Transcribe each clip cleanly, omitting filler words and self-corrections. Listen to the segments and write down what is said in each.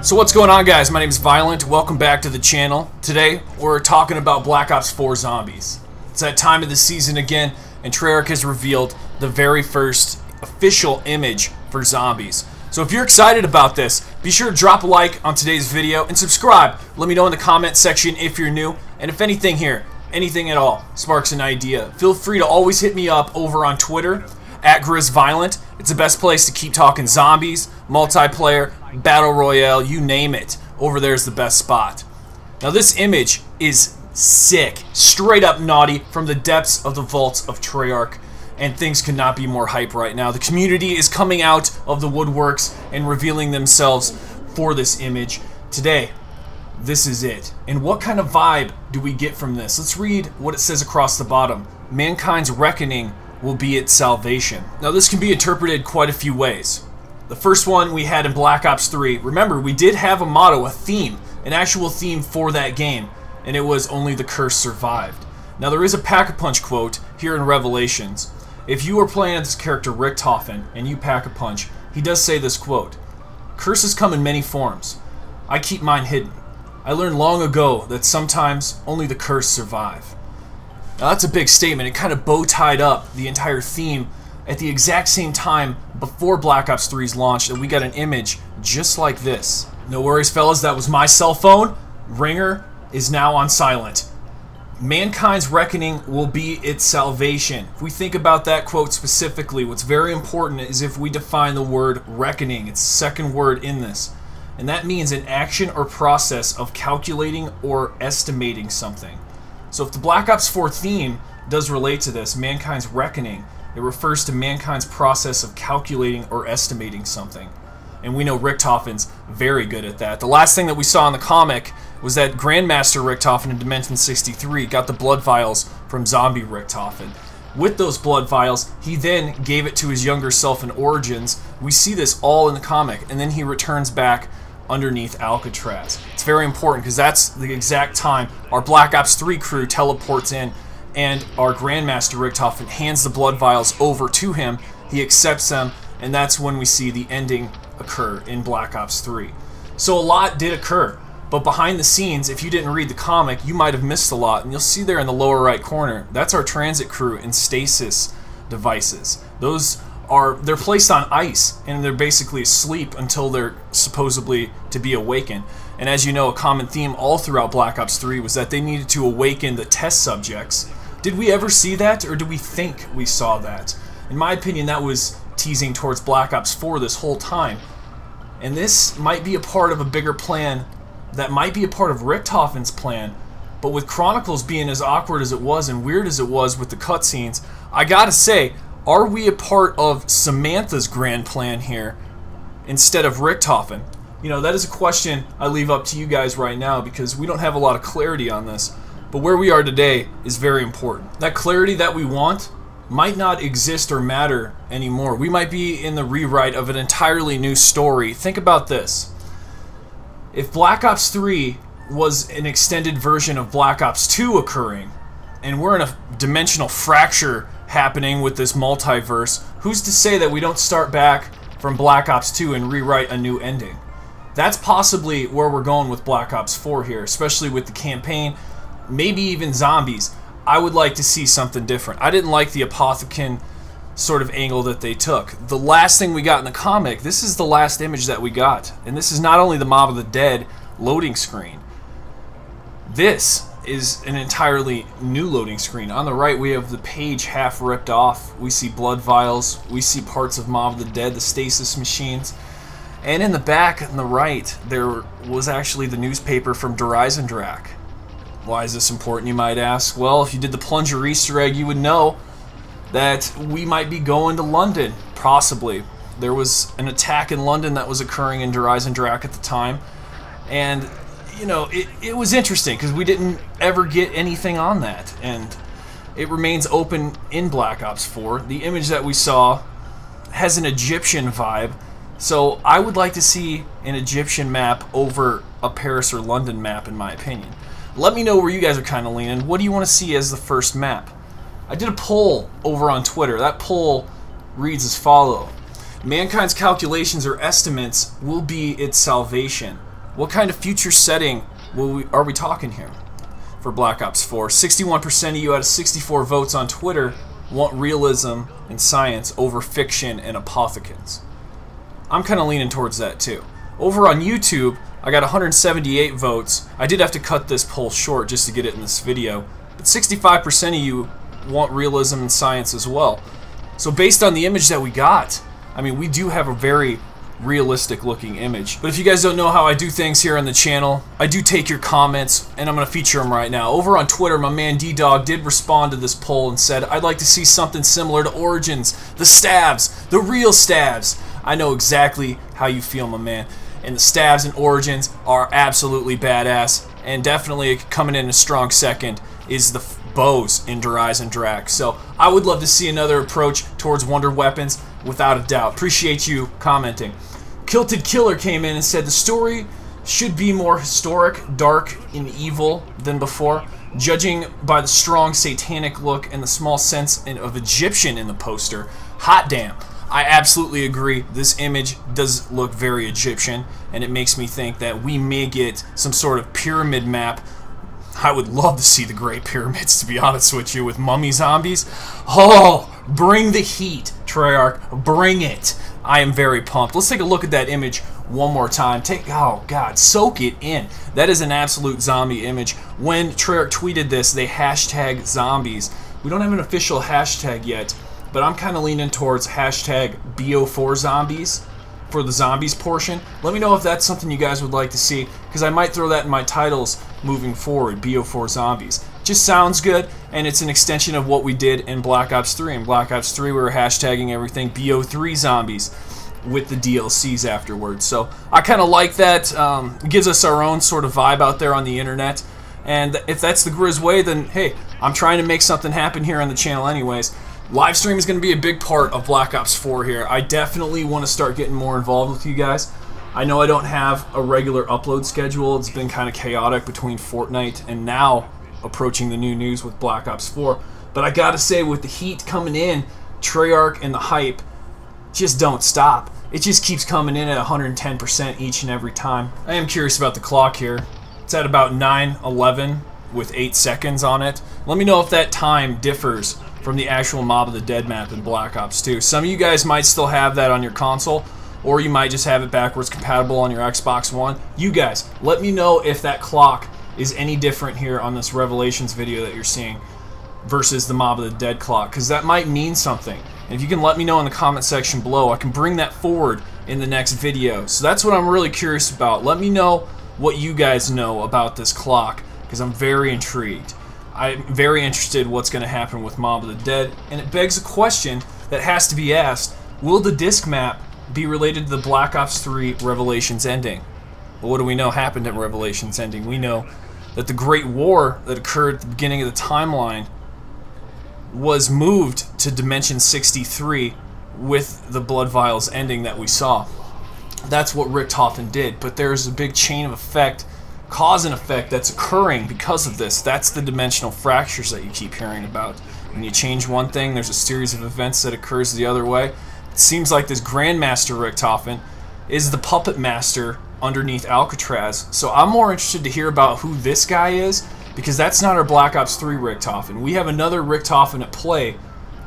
So what's going on, guys? My name is Viollent. Welcome back to the channel. Today we're talking about Black Ops 4 Zombies. It's that time of the season again, and Treyarch has revealed the very first official image for Zombies. So if you're excited about this, be sure to drop a like on today's video and subscribe. Let me know in the comment section if you're new, and if anything here, anything at all, sparks an idea, feel free to always hit me up over on Twitter at GRIZZ Viollent. It's the best place to keep talking zombies, multiplayer, battle royale, you name it. Over there is the best spot. Now this image is sick, straight up naughty from the depths of the vaults of Treyarch, and things could not be more hype right now. The community is coming out of the woodworks and revealing themselves for this image. Today, this is it. And what kind of vibe do we get from this? Let's read what it says across the bottom. Mankind's reckoning will be its salvation. Now this can be interpreted quite a few ways. The first one we had in Black Ops 3. Remember, we did have a motto, a theme, an actual theme for that game, and it was only the curse survived. Now there is a Pack-a-Punch quote here in Revelations. If you are playing as this character Richtofen and you Pack-a-Punch, he does say this quote, "Curses come in many forms. I keep mine hidden. I learned long ago that sometimes only the curse survive." Now that's a big statement. It kind of bow-tied up the entire theme at the exact same time before Black Ops 3's launch, and we got an image just like this. No worries, fellas, that was my cell phone. Ringer is now on silent. Mankind's reckoning will be its salvation. If we think about that quote specifically, what's very important is if we define the word reckoning. It's the second word in this. And that means an action or process of calculating or estimating something. So if the Black Ops 4 theme does relate to this, Mankind's reckoning, it refers to mankind's process of calculating or estimating something. And we know Richtofen's very good at that. The last thing that we saw in the comic was that Grandmaster Richtofen in Dimension 63 got the blood vials from Zombie Richtofen. With those blood vials, he then gave it to his younger self in Origins. We see this all in the comic, and then he returns back underneath Alcatraz. It's very important because that's the exact time our Black Ops 3 crew teleports in and our Grandmaster Richtofen hands the blood vials over to him. He accepts them, and that's when we see the ending occur in Black Ops 3. So a lot did occur, but behind the scenes, if you didn't read the comic, you might have missed a lot, and you'll see there in the lower right corner, that's our transit crew and stasis devices. They're placed on ice, and they're basically asleep until they're supposedly to be awakened. And as you know, a common theme all throughout Black Ops 3 was that they needed to awaken the test subjects. Did we ever see that, or do we think we saw that? In my opinion, that was teasing towards Black Ops 4 this whole time. And this might be a part of a bigger plan that might be a part of Richtofen's plan, but with Chronicles being as awkward as it was and weird as it was with the cutscenes, I gotta say, are we a part of Samantha's grand plan here instead of Richtofen? You know, that is a question I leave up to you guys right now because we don't have a lot of clarity on this. But where we are today is very important. That clarity that we want might not exist or matter anymore. We might be in the rewrite of an entirely new story. Think about this. If Black Ops 3 was an extended version of Black Ops 2 occurring, and we're in a dimensional fracture happening with this multiverse, who's to say that we don't start back from Black Ops 2 and rewrite a new ending? That's possibly where we're going with Black Ops 4 here, especially with the campaign, maybe even zombies. I would like to see something different. I didn't like the Apothecon sort of angle that they took. The last thing we got in the comic, this is the last image that we got. And this is not only the Mob of the Dead loading screen. This is an entirely new loading screen. On the right, we have the page half ripped off. We see blood vials. We see parts of Mob of the Dead, the stasis machines. And in the back, on the right, there was actually the newspaper from GRIZZ. Why is this important, you might ask? Well, if you did the plunger Easter egg, you would know that we might be going to London, possibly. There was an attack in London that was occurring in GRIZZ at the time, and you know, it was interesting because we didn't ever get anything on that, and it remains open in Black Ops 4. The image that we saw has an Egyptian vibe, so I would like to see an Egyptian map over a Paris or London map, in my opinion. Let me know where you guys are kind of leaning. What do you want to see as the first map? I did a poll over on Twitter. That poll reads as follows. Mankind's calculations or estimates will be its salvation. what kind of future setting are we talking here for Black Ops 4? 61% of you out of 64 votes on Twitter want realism and science over fiction and apothecans. I'm kind of leaning towards that too. Over on YouTube, I got 178 votes. I did have to cut this poll short just to get it in this video, but 65% of you want realism and science as well. So based on the image that we got, I mean, we do have a very realistic looking image. But if you guys don't know how I do things here on the channel, I do take your comments and I'm going to feature them right now. Over on Twitter, my man D-Dog did respond to this poll and said, I'd like to see something similar to Origins, the stabs, the real stabs. I know exactly how you feel, my man. And the stabs and Origins are absolutely badass, and definitely coming in a strong second is the bows in GRIZZ and Drac. So I would love to see another approach towards wonder weapons, without a doubt. Appreciate you commenting. Kilted Killer came in and said the story should be more historic, dark, and evil than before, judging by the strong satanic look and the small sense of Egyptian in the poster. Hot damn. I absolutely agree. This image does look very Egyptian, and it makes me think that we may get some sort of pyramid map. I would love to see the Great Pyramids, to be honest with you, with mummy zombies. Oh, bring the heat, Treyarch. Bring it. I am very pumped. Let's take a look at that image one more time. Oh, God, soak it in. That is an absolute zombie image. When Treyarch tweeted this, they hashtag zombies. We don't have an official hashtag yet, but I'm kind of leaning towards hashtag BO4 zombies for the zombies portion. Let me know if that's something you guys would like to see, because I might throw that in my titles moving forward, BO4 zombies. Just sounds good, and it's an extension of what we did in Black Ops 3. In Black Ops 3, we were hashtagging everything BO3 zombies with the DLCs afterwards. So I kind of like that. It gives us our own sort of vibe out there on the internet. And if that's the GRIZZ way, then hey, I'm trying to make something happen here on the channel anyways. Live stream is going to be a big part of Black Ops 4 here. I definitely want to start getting more involved with you guys. I know I don't have a regular upload schedule. It's been kind of chaotic between Fortnite and now approaching the new news with Black Ops 4. But I gotta say, with the heat coming in, Treyarch and the hype just don't stop. It just keeps coming in at 110% each and every time. I am curious about the clock here. It's at about 9:11 with 8 seconds on it. Let me know if that time differs from the actual Mob of the Dead map in Black Ops 2. Some of you guys might still have that on your console, or you might just have it backwards compatible on your Xbox One. You guys, let me know if that clock is any different here on this Revelations video that you're seeing versus the Mob of the Dead clock, because that might mean something. And if you can let me know in the comment section below, I can bring that forward in the next video. So that's what I'm really curious about. Let me know what you guys know about this clock, because I'm very intrigued. I'm very interested in what's going to happen with Mob of the Dead, and it begs a question that has to be asked. Will the disc map be related to the Black Ops 3 Revelations ending? Well, what do we know happened at Revelations ending? We know that the Great War that occurred at the beginning of the timeline was moved to Dimension 63 with the Blood Vials ending that we saw. That's what Richthofen did, but there's a big chain of effect, cause and effect, that's occurring because of this. That's the dimensional fractures that you keep hearing about. When you change one thing, there's a series of events that occurs the other way. It seems like this Grandmaster Richthofen is the puppet master underneath Alcatraz. So I'm more interested to hear about who this guy is, because that's not our Black Ops 3 Richthofen. We have another Richthofen at play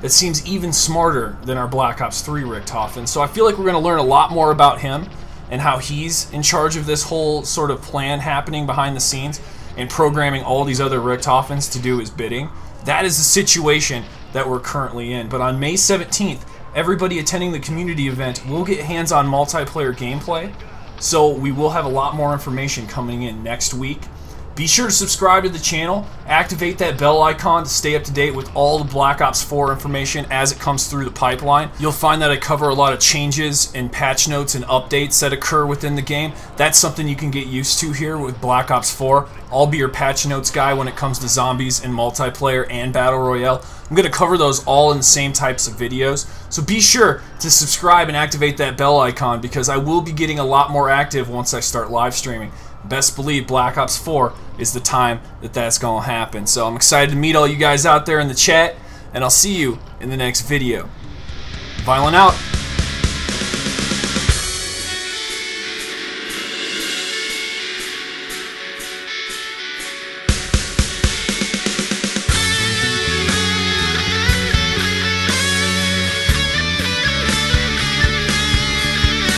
that seems even smarter than our Black Ops 3 Richthofen. So I feel like we're going to learn a lot more about him and how he's in charge of this whole sort of plan happening behind the scenes and programming all these other Richthofens to do his bidding. That is the situation that we're currently in. But on May 17th, everybody attending the community event will get hands-on multiplayer gameplay. So we will have a lot more information coming in next week. Be sure to subscribe to the channel, activate that bell icon to stay up to date with all the Black Ops 4 information as it comes through the pipeline. You'll find that I cover a lot of changes and patch notes and updates that occur within the game. That's something you can get used to here with Black Ops 4. I'll be your patch notes guy when it comes to zombies and multiplayer and Battle Royale. I'm going to cover those all in the same types of videos. So be sure to subscribe and activate that bell icon, because I will be getting a lot more active once I start live streaming. Best believe Black Ops 4 is the time that that's going to happen. So I'm excited to meet all you guys out there in the chat, and I'll see you in the next video. Viollent out.